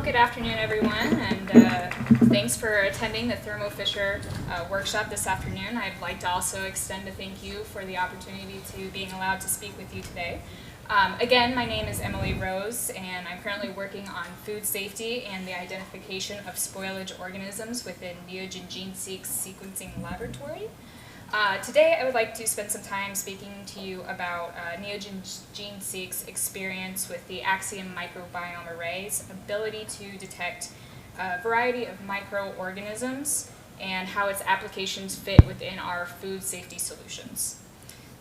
good afternoon, everyone, and thanks for attending the Thermo Fisher workshop this afternoon. I'd like to also extend a thank you for the opportunity to being allowed to speak with you today. Again, my name is Emily Rose, and I'm currently working on food safety and the identification of spoilage organisms within Neogen GeneSeq's sequencing laboratory. Today I would like to spend some time speaking to you about Neogen GeneSeq's experience with the Axiom Microbiome Array's ability to detect a variety of microorganisms and how its applications fit within our food safety solutions.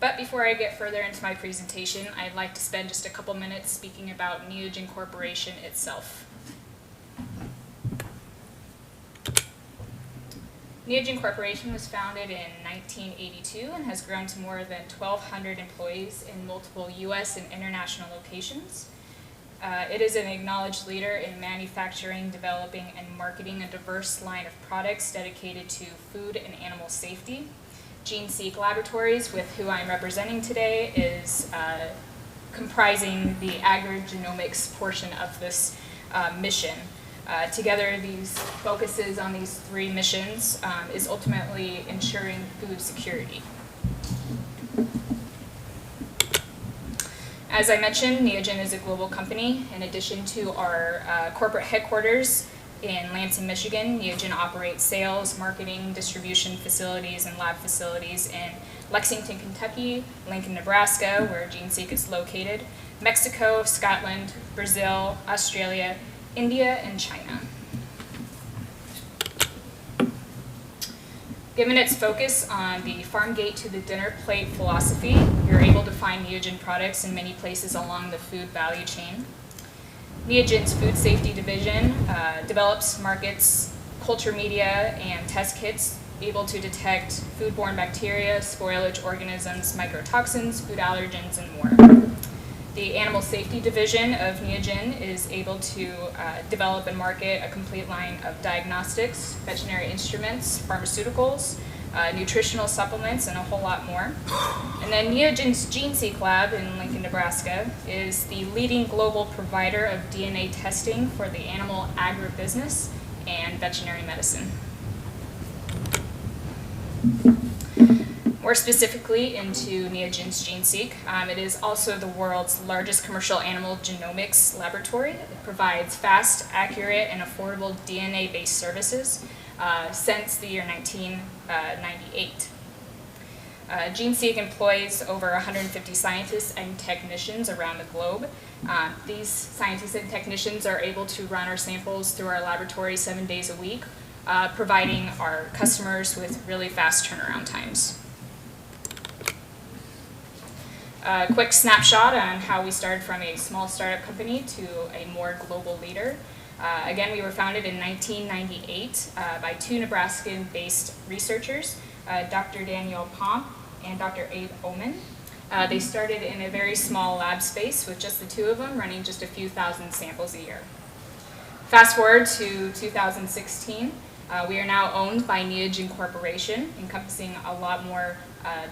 But before I get further into my presentation, I'd like to spend just a couple minutes speaking about Neogene Corporation itself. Neogene Corporation was founded in 1982 and has grown to more than 1,200 employees in multiple U.S. and international locations. It is an acknowledged leader in manufacturing, developing, and marketing a diverse line of products dedicated to food and animal safety. GeneSeq Laboratories, with who I'm representing today, is comprising the agri-genomics portion of this mission. Together, these focuses on these three missions is ultimately ensuring food security. As I mentioned, Neogen is a global company. In addition to our corporate headquarters in Lansing, Michigan, Neogen operates sales, marketing, distribution facilities, and lab facilities in Lexington, Kentucky, Lincoln, Nebraska, where GeneSeq is located, Mexico, Scotland, Brazil, Australia, India, and China. Given its focus on the farm gate to the dinner plate philosophy, you're able to find Neogen products in many places along the food value chain. Neogen's food safety division develops, markets, culture media, and test kits able to detect foodborne bacteria, spoilage organisms, mycotoxins, food allergens, and more. The Animal Safety Division of Neogen is able to develop and market a complete line of diagnostics, veterinary instruments, pharmaceuticals, nutritional supplements, and a whole lot more. And then Neogen's GeneSeq Lab in Lincoln, Nebraska is the leading global provider of DNA testing for the animal agribusiness and veterinary medicine. More specifically into Neogen's GeneSeq, it is also the world's largest commercial animal genomics laboratory. It provides fast, accurate, and affordable DNA-based services since the year 1998. GeneSeq employs over 150 scientists and technicians around the globe. These scientists and technicians are able to run our samples through our laboratory 7 days a week, providing our customers with really fast turnaround times. A quick snapshot on how we started from a small startup company to a more global leader. Again, we were founded in 1998 by two Nebraskan-based researchers, Dr. Daniel Pomp and Dr. Abe Oman. They started in a very small lab space with just the two of them, running just a few thousand samples a year. Fast forward to 2016, we are now owned by Neogene Corporation, encompassing a lot more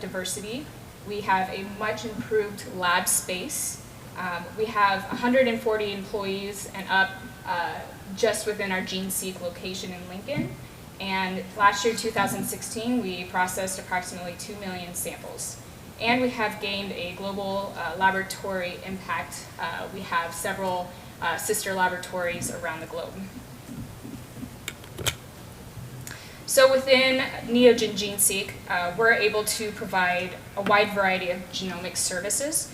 diversity. We have a much improved lab space. We have 140 employees and up just within our GeneSeq location in Lincoln. And last year, 2016, we processed approximately 2 million samples. And we have gained a global laboratory impact. We have several sister laboratories around the globe. So within Neogen GeneSeq, we're able to provide a wide variety of genomic services.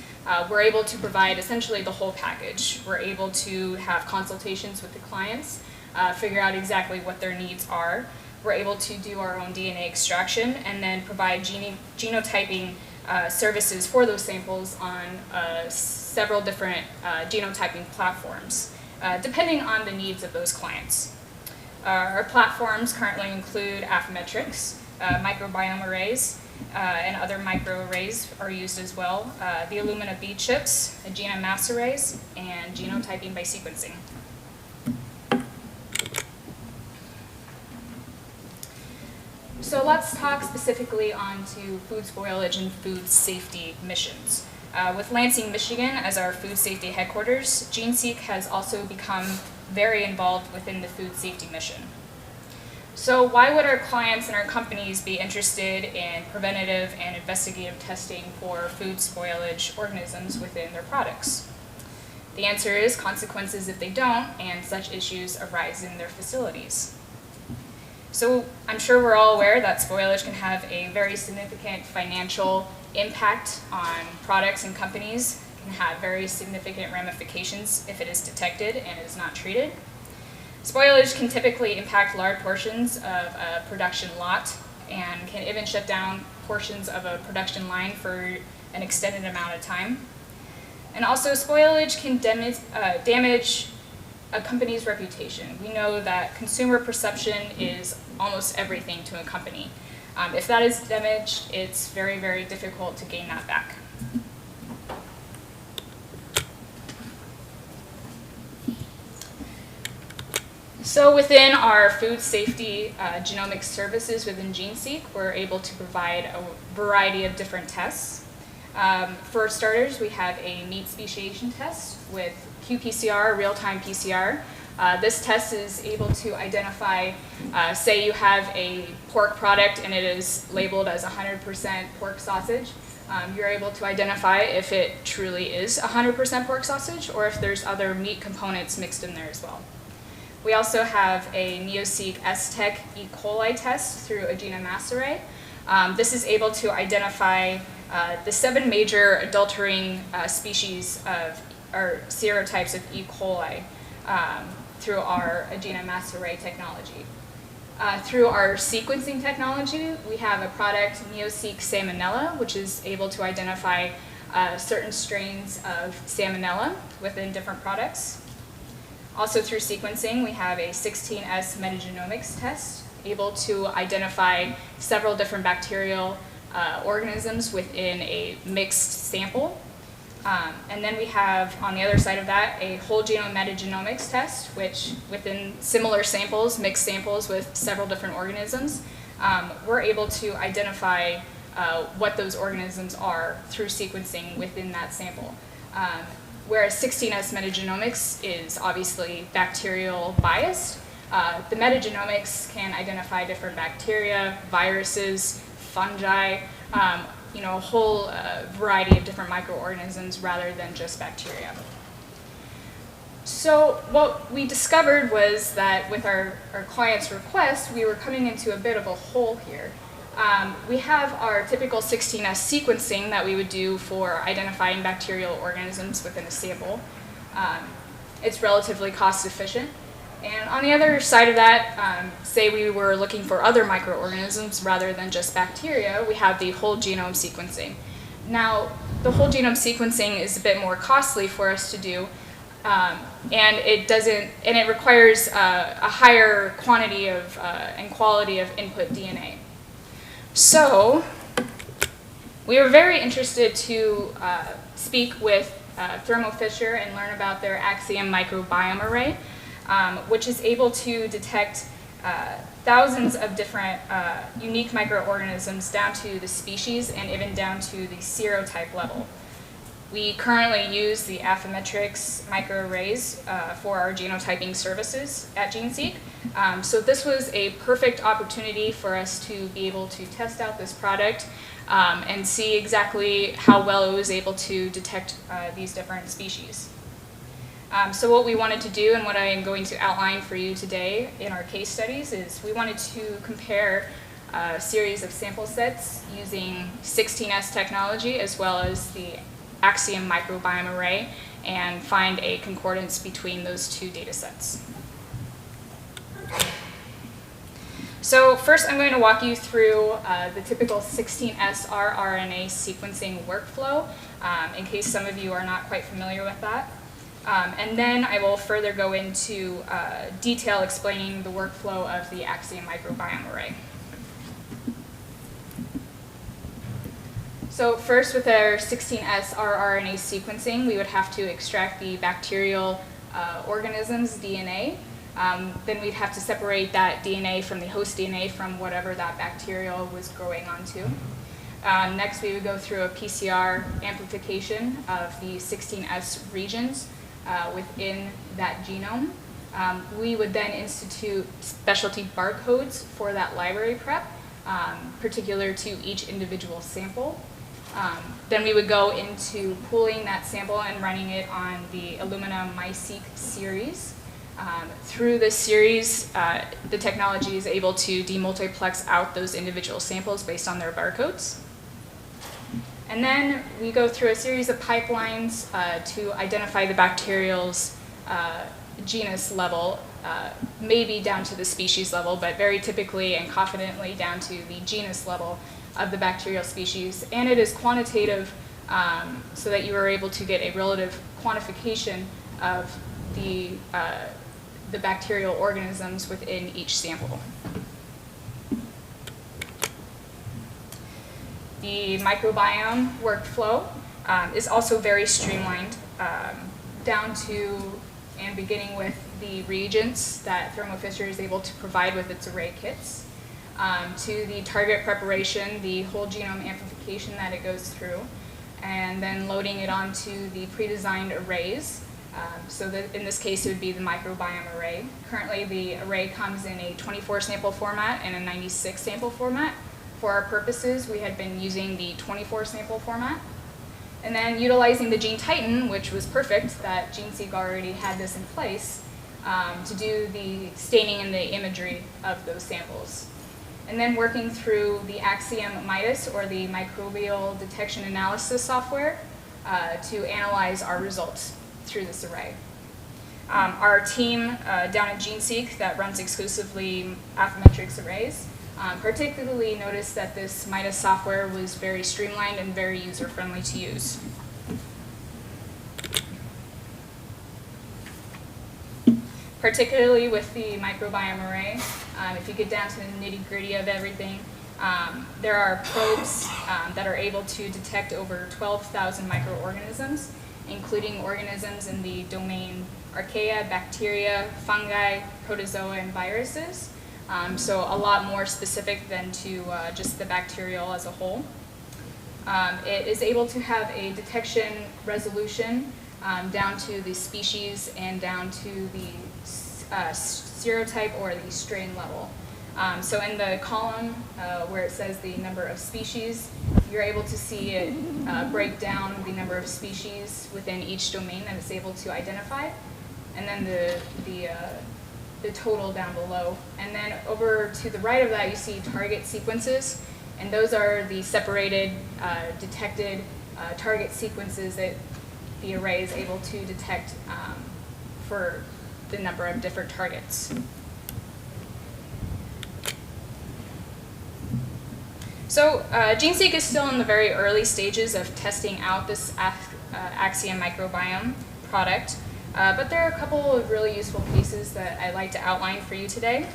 We're able to provide essentially the whole package. We're able to have consultations with the clients, figure out exactly what their needs are. We're able to do our own DNA extraction and then provide genotyping services for those samples on several different genotyping platforms, depending on the needs of those clients. Our platforms currently include Affymetrix, microbiome arrays, and other microarrays are used as well, the Illumina bead chips, genome mass arrays, and genotyping by sequencing. So let's talk specifically on to food spoilage and food safety missions. With Lansing, Michigan as our food safety headquarters, GeneSeq has also become very involved within the food safety mission. So why would our clients and our companies be interested in preventative and investigative testing for food spoilage organisms within their products? The answer is consequences if they don't, and such issues arise in their facilities. So I'm sure we're all aware that spoilage can have a very significant financial impact on products and companies, can have very significant ramifications if it is detected and is not treated. Spoilage can typically impact large portions of a production lot and can even shut down portions of a production line for an extended amount of time. And also, spoilage can damage a company's reputation. We know that consumer perception is almost everything to a company. If that is damaged, it's very, very difficult to gain that back. So within our food safety genomics services within GeneSeq, we're able to provide a variety of different tests. For starters, we have a meat speciation test with qPCR, real-time PCR. This test is able to identify, say you have a pork product and it is labeled as 100% pork sausage. You're able to identify if it truly is 100% pork sausage or if there's other meat components mixed in there as well. We also have a NeoSeq S-Tech E. coli test through a genome mass array. This is able to identify the 7 major adulterating species of, or serotypes of E. coli through our genome mass array technology. Through our sequencing technology, we have a product, NeoSeq Salmonella, which is able to identify certain strains of Salmonella within different products. Also through sequencing, we have a 16S metagenomics test, able to identify several different bacterial organisms within a mixed sample. And then we have, on the other side of that, a whole genome metagenomics test, which within similar samples, mixed samples with several different organisms, we're able to identify what those organisms are through sequencing within that sample. Whereas 16S metagenomics is obviously bacterial biased, the metagenomics can identify different bacteria, viruses, fungi, a whole variety of different microorganisms rather than just bacteria. So what we discovered was that with our client's request, we were coming into a bit of a hole here. We have our typical 16S sequencing that we would do for identifying bacterial organisms within a sample. It's relatively cost efficient. And on the other side of that, say we were looking for other microorganisms rather than just bacteria, we have the whole genome sequencing. Now, the whole genome sequencing is a bit more costly for us to do, and it requires a higher quantity of and quality of input DNA. So, we were very interested to speak with Thermo Fisher and learn about their Axiom Microbiome Array, which is able to detect thousands of different unique microorganisms down to the species and even down to the serotype level. We currently use the Affymetrix microarrays for our genotyping services at GeneSeq. So this was a perfect opportunity for us to be able to test out this product and see exactly how well it was able to detect these different species. So what we wanted to do and what I am going to outline for you today in our case studies is we wanted to compare a series of sample sets using 16S technology as well as the Axiom Microbiome Array and find a concordance between those two data sets. So first I'm going to walk you through the typical 16S rRNA sequencing workflow in case some of you are not quite familiar with that. And then I will further go into detail explaining the workflow of the Axiom Microbiome Array. So first, with our 16S rRNA sequencing, we would have to extract the bacterial organism's DNA. Then we'd have to separate that DNA from the host DNA from whatever that bacterial was growing onto. Next, we would go through a PCR amplification of the 16S regions within that genome. We would then institute specialty barcodes for that library prep, particular to each individual sample. Then we would go into pooling that sample and running it on the Illumina MySeq series. Through this series, the technology is able to demultiplex out those individual samples based on their barcodes. And then we go through a series of pipelines to identify the bacterial's genus level, maybe down to the species level, but very typically and confidently down to the genus level of the bacterial species. And it is quantitative so that you are able to get a relative quantification of the bacterial organisms within each sample. The microbiome workflow is also very streamlined, down to and beginning with the reagents that Thermo Fisher is able to provide with its array kits, to the target preparation, the whole genome amplification that it goes through, and then loading it onto the pre-designed arrays. So that in this case, it would be the microbiome array. Currently, the array comes in a 24 sample format and a 96 sample format. For our purposes, we had been using the 24 sample format. And then utilizing the Gene Titan, which was perfect, that GeneSeq already had this in place, to do the staining and the imagery of those samples. And then working through the Axiom Midas, or the Microbial Detection Analysis software, to analyze our results through this array. Our team down at GeneSeq that runs exclusively Affymetrix arrays particularly noticed that this Midas software was very streamlined and very user-friendly to use. Particularly with the microbiome array, if you get down to the nitty-gritty of everything, there are probes that are able to detect over 12,000 microorganisms, including organisms in the domain archaea, bacteria, fungi, protozoa, and viruses. So a lot more specific than to just the bacterial as a whole. It is able to have a detection resolution down to the species and down to the serotype or the strain level. So in the column where it says the number of species, you're able to see it break down the number of species within each domain that it's able to identify, and then the total down below. And then over to the right of that, you see target sequences, and those are the separated, detected target sequences that the array is able to detect for the number of different targets. So GeneSeq is still in the very early stages of testing out this Axiom Microbiome product, but there are a couple of really useful cases that I'd like to outline for you today.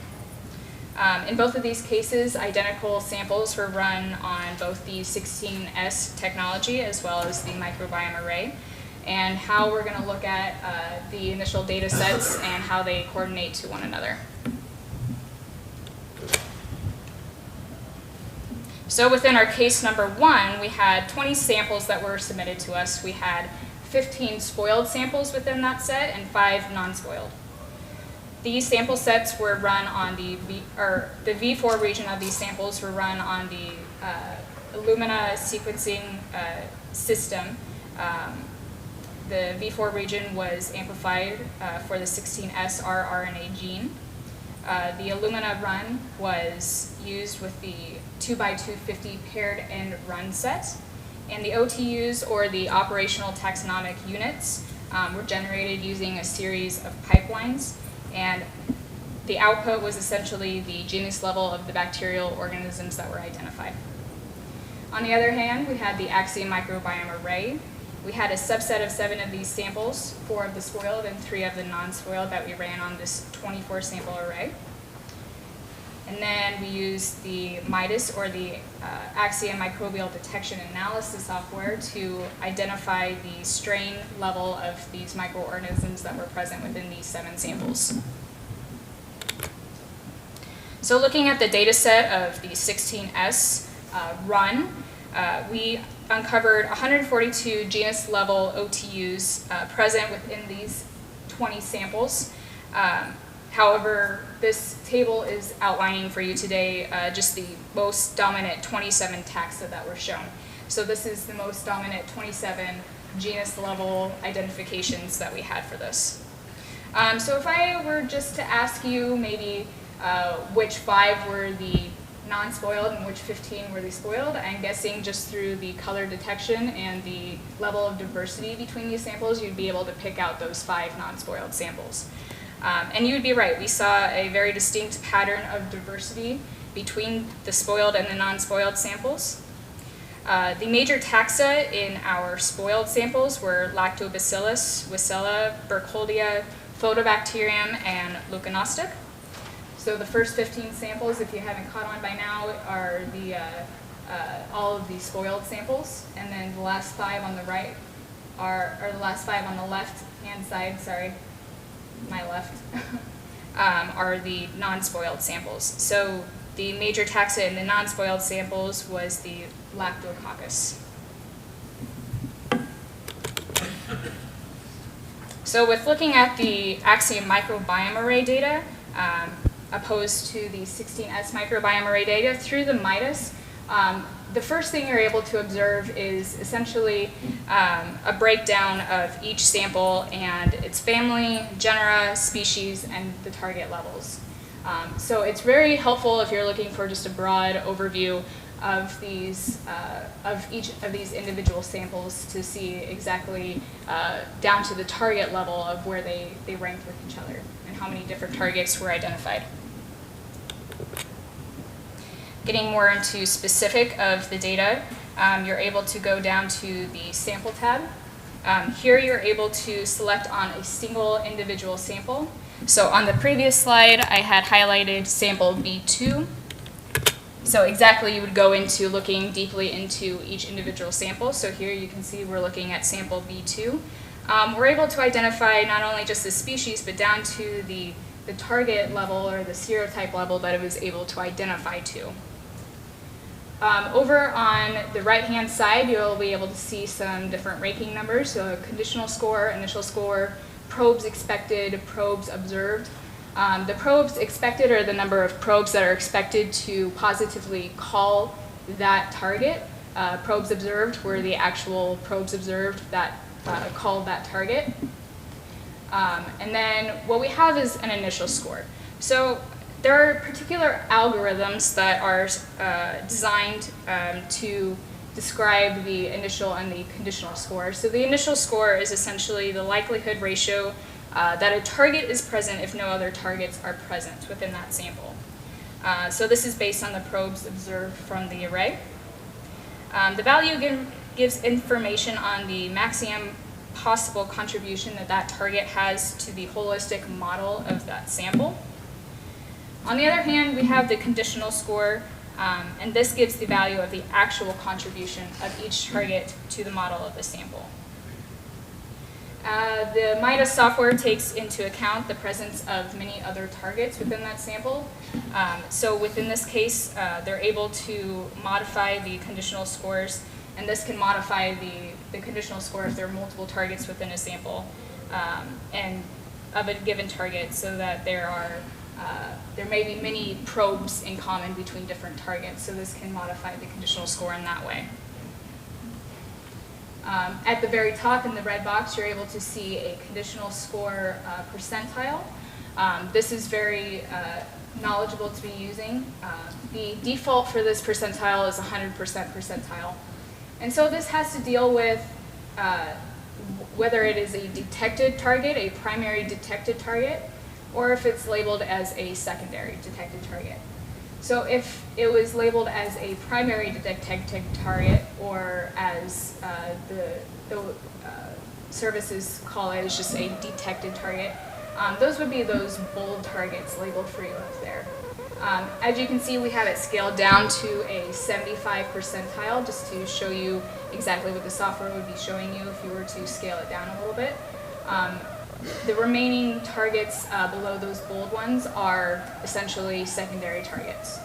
In both of these cases, identical samples were run on both the 16S technology as well as the microbiome array, and how we're going to look at the initial data sets and how they coordinate to one another. So within our case number 1, we had 20 samples that were submitted to us. We had 15 spoiled samples within that set and 5 non-spoiled. These sample sets were run on the V4 region of these samples were run on the Illumina sequencing system. The V4 region was amplified for the 16S rRNA gene. The Illumina run was used with the 2x250 paired end run set, and the OTUs, or the operational taxonomic units, were generated using a series of pipelines, and the output was essentially the genus level of the bacterial organisms that were identified. On the other hand, we had the Axiom Microbiome Array. We had a subset of 7 of these samples, 4 of the spoiled and 3 of the non-spoiled, that we ran on this 24 sample array. And then we used the Midas, or the Axiom Microbial Detection Analysis software, to identify the strain level of these microorganisms that were present within these 7 samples. So looking at the data set of the 16S run, we uncovered 142 genus level OTUs present within these 20 samples. However, this table is outlining for you today just the most dominant 27 taxa that were shown. So this is the most dominant 27 genus level identifications that we had for this. So if I were just to ask you maybe which 5 were the non-spoiled and which 15 were the spoiled, I'm guessing just through the color detection and the level of diversity between these samples, you'd be able to pick out those 5 non-spoiled samples. And you would be right, we saw a very distinct pattern of diversity between the spoiled and the non-spoiled samples. The major taxa in our spoiled samples were Lactobacillus, Wisella, Burkholdia, Photobacterium, and Leuconostoc. So the first 15 samples, if you haven't caught on by now, are all of the spoiled samples, and then the last 5 on the right or the last 5 on the left-hand side, sorry, my left, are the non-spoiled samples. So the major taxa in the non-spoiled samples was the Lactococcus. So with looking at the Axiom Microbiome Array data, opposed to the 16S microbiome array data through the MIDAS, the first thing you're able to observe is essentially a breakdown of each sample and its family, genera, species, and the target levels. So it's very helpful if you're looking for just a broad overview of these of each of these individual samples to see exactly down to the target level of where they ranked with each other and how many different targets were identified. Getting more into specific of the data, you're able to go down to the sample tab. Here you're able to select on a single individual sample. So on the previous slide, I had highlighted sample B2. So exactly you would go into looking deeply into each individual sample. So here you can see we're looking at sample B2. We're able to identify not only just the species, but down to the target level or the serotype level that it was able to identify to. Over on the right-hand side, you'll be able to see some different ranking numbers, so a conditional score, initial score, probes expected, probes observed. The probes expected are the number of probes that are expected to positively call that target. Probes observed were the actual probes observed that called that target. And then what we have is an initial score. So there are particular algorithms that are designed to describe the initial and the conditional score. So the initial score is essentially the likelihood ratio that a target is present if no other targets are present within that sample. So this is based on the probes observed from the array. The value gives information on the maximum possible contribution that that target has to the holistic model of that sample. On the other hand, we have the conditional score, and this gives the value of the actual contribution of each target to the model of the sample. The MIDAS software takes into account the presence of many other targets within that sample. So within this case, they're able to modify the conditional scores, and this can modify the conditional score if there are multiple targets within a sample and of a given target, so that there may be many probes in common between different targets. So this can modify the conditional score in that way. At the very top in the red box, you're able to see a conditional score percentile. This is very knowledgeable to be using. The default for this percentile is 100% percentile. And so this has to deal with whether it is a detected target, a primary detected target, or if it's labeled as a secondary detected target. So if it was labeled as a primary detected target, or as the services call it, as just a detected target, those would be those bold targets labeled for you up there. As you can see, we have it scaled down to a 75 percentile, just to show you exactly what the software would be showing you if you were to scale it down a little bit. The remaining targets below those bold ones are essentially secondary targets.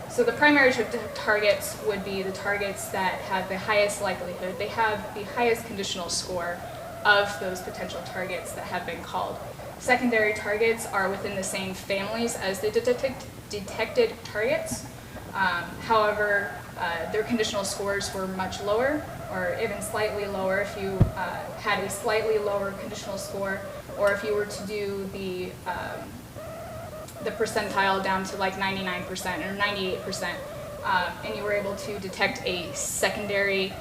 So the primary targets would be the targets that have the highest likelihood. They have the highest conditional score of those potential targets that have been called. secondary targets are within the same families as the detected targets. However, their conditional scores were much lower, or even slightly lower if you had a slightly lower conditional score, or if you were to do the percentile down to like 99% or 98%, and you were able to detect a secondary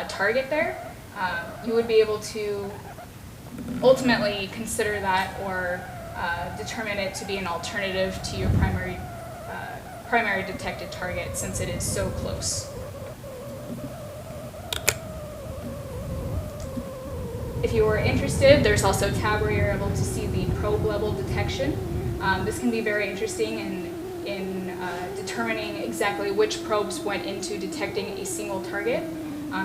target there, you would be able to ultimately consider that or determine it to be an alternative to your primary detected target, since it is so close. If you were interested, there's also a tab where you're able to see the probe level detection. This can be very interesting in determining exactly which probes went into detecting a single target.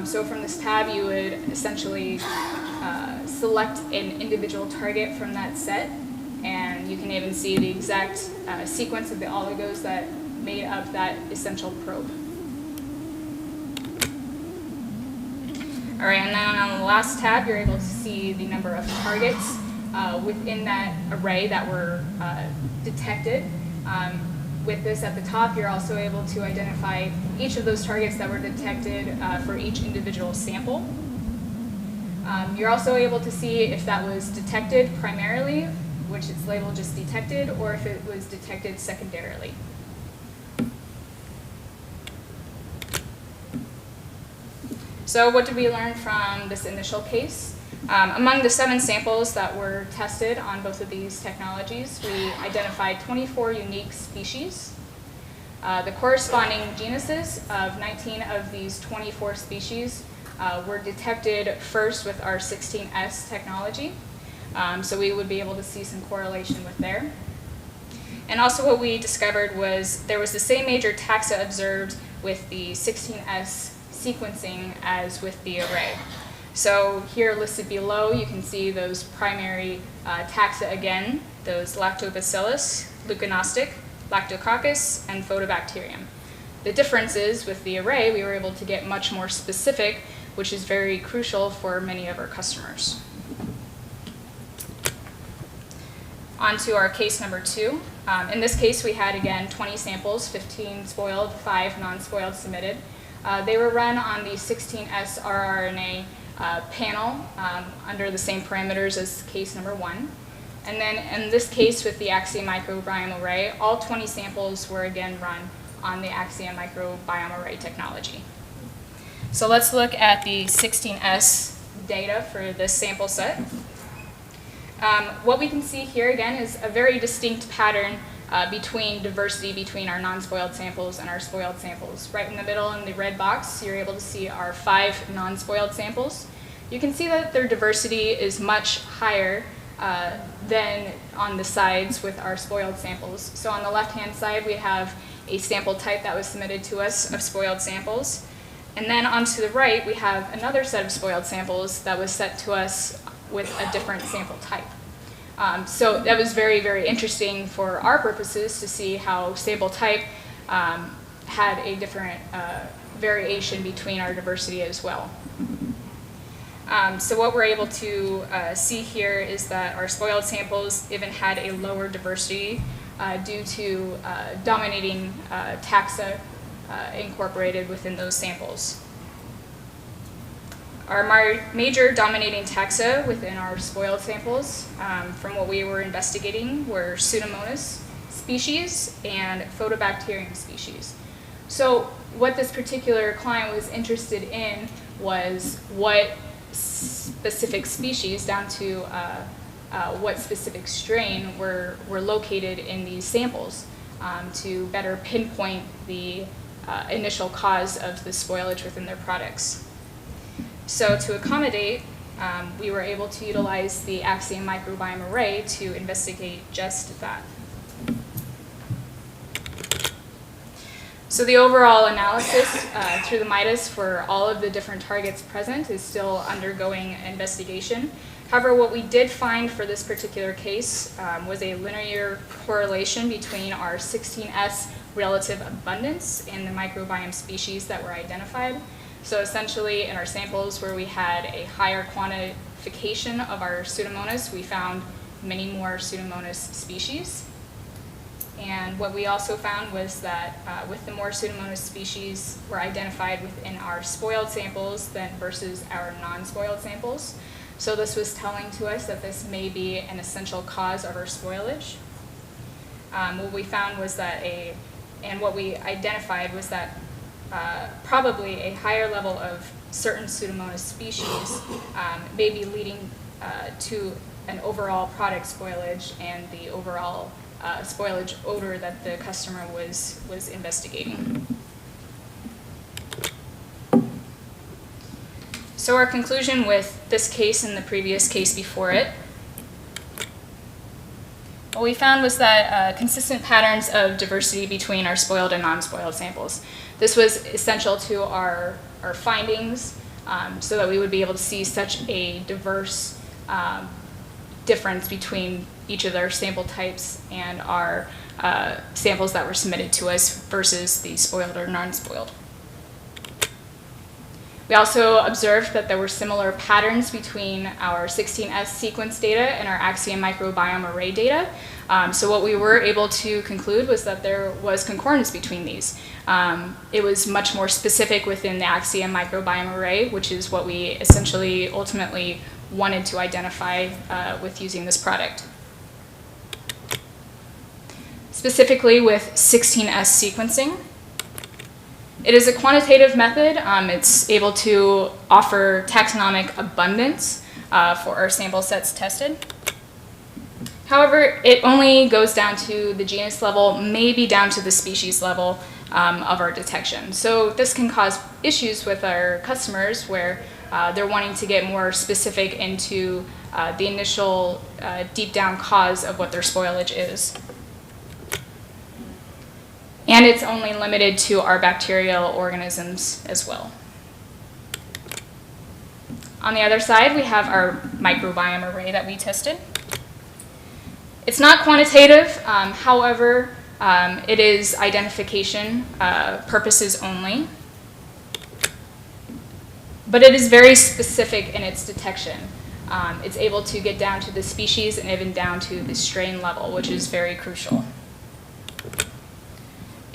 So from this tab, you would essentially select an individual target from that set, and you can even see the exact sequence of the oligos that made up that essential probe. All right, and then on the last tab, you're able to see the number of targets within that array that were detected. With this at the top, you're also able to identify each of those targets that were detected for each individual sample. You're also able to see if that was detected primarily, which it's labeled just detected, or if it was detected secondarily. So what did we learn from this initial case? Among the 7 samples that were tested on both of these technologies, we identified 24 unique species. The corresponding genuses of 19 of these 24 species were detected first with our 16S technology. So we would be able to see some correlation with there. And also what we discovered was there was the same major taxa observed with the 16S sequencing as with the array. So here listed below, you can see those primary taxa again, those Lactobacillus, Leuconostic, Lactococcus, and Photobacterium. The difference is with the array, we were able to get much more specific, which is very crucial for many of our customers. On to our case number 2. In this case, we had, again, 20 samples, 15 spoiled, 5 non-spoiled submitted. They were run on the 16S rRNA panel under the same parameters as case number 1. And then in this case with the Axiom Microbiome Array, all 20 samples were again run on the Axiom Microbiome Array technology. So let's look at the 16S data for this sample set. What we can see here again is a very distinct pattern between diversity between our non-spoiled samples and our spoiled samples. Right in the middle in the red box, you're able to see our 5 non-spoiled samples. You can see that their diversity is much higher than on the sides with our spoiled samples. So on the left-hand side, we have a sample type that was submitted to us of spoiled samples. And then onto the right, we have another set of spoiled samples that was sent to us with a different sample type. So that was very, very interesting for our purposes to see how sample type had a different variation between our diversity as well. So what we're able to see here is that our spoiled samples even had a lower diversity due to dominating taxa incorporated within those samples. Our major dominating taxa within our spoiled samples, from what we were investigating, were Pseudomonas species and Photobacterium species. So what this particular client was interested in was what specific species, down to what specific strain were located in these samples to better pinpoint the initial cause of the spoilage within their products. So to accommodate, we were able to utilize the Axiom Microbiome Array to investigate just that. So the overall analysis through the MIDAS for all of the different targets present is still undergoing investigation. However, what we did find for this particular case was a linear correlation between our 16S relative abundance and the microbiome species that were identified. So essentially, in our samples where we had a higher quantification of our Pseudomonas, we found many more Pseudomonas species. And what we also found was that with the more Pseudomonas species were identified within our spoiled samples than versus our non-spoiled samples. So this was telling to us that this may be an essential cause of our spoilage. What we found was that what we identified was that probably a higher level of certain Pseudomonas species may be leading to an overall product spoilage and the overall spoilage odor that the customer was investigating. So our conclusion with this case and the previous case before it, what we found was that consistent patterns of diversity between our spoiled and non-spoiled samples. This was essential to our findings so that we would be able to see such a diverse difference between each of their sample types and our samples that were submitted to us versus the spoiled or non-spoiled. We also observed that there were similar patterns between our 16S sequence data and our Axiom Microbiome Array data. So what we were able to conclude was that there was concordance between these. It was much more specific within the Axiom Microbiome Array, which is what we essentially ultimately wanted to identify with using this product. Specifically with 16S sequencing, it is a quantitative method. It's able to offer taxonomic abundance for our sample sets tested. However, it only goes down to the genus level, maybe down to the species level of our detection. So this can cause issues with our customers where they're wanting to get more specific into the initial deep down cause of what their spoilage is. And it's only limited to our bacterial organisms as well. On the other side, we have our microbiome array that we tested. It's not quantitative, however, it is identification purposes only. But it is very specific in its detection. It's able to get down to the species and even down to the strain level, which is very crucial.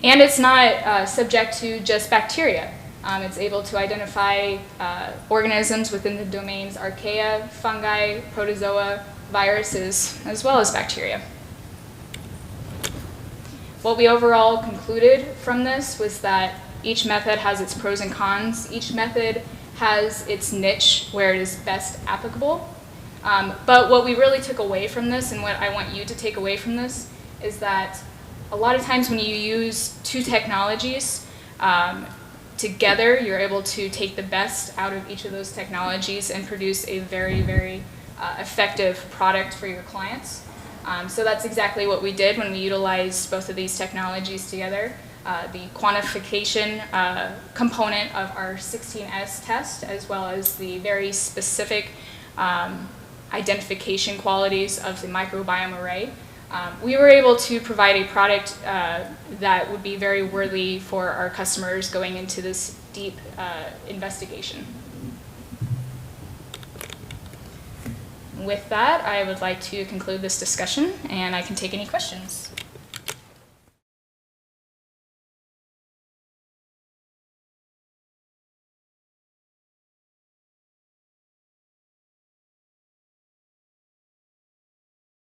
And it's not subject to just bacteria. It's able to identify organisms within the domains archaea, fungi, protozoa, viruses, as well as bacteria. What we overall concluded from this was that each method has its pros and cons. Each method has its niche where it is best applicable. But what we really took away from this, and what I want you to take away from this, is that a lot of times when you use two technologies together, you're able to take the best out of each of those technologies and produce a very, very effective product for your clients. So that's exactly what we did when we utilized both of these technologies together. The quantification component of our 16S test, as well as the very specific identification qualities of the microbiome array. We were able to provide a product that would be very worthy for our customers going into this deep investigation. With that, I would like to conclude this discussion, and I can take any questions.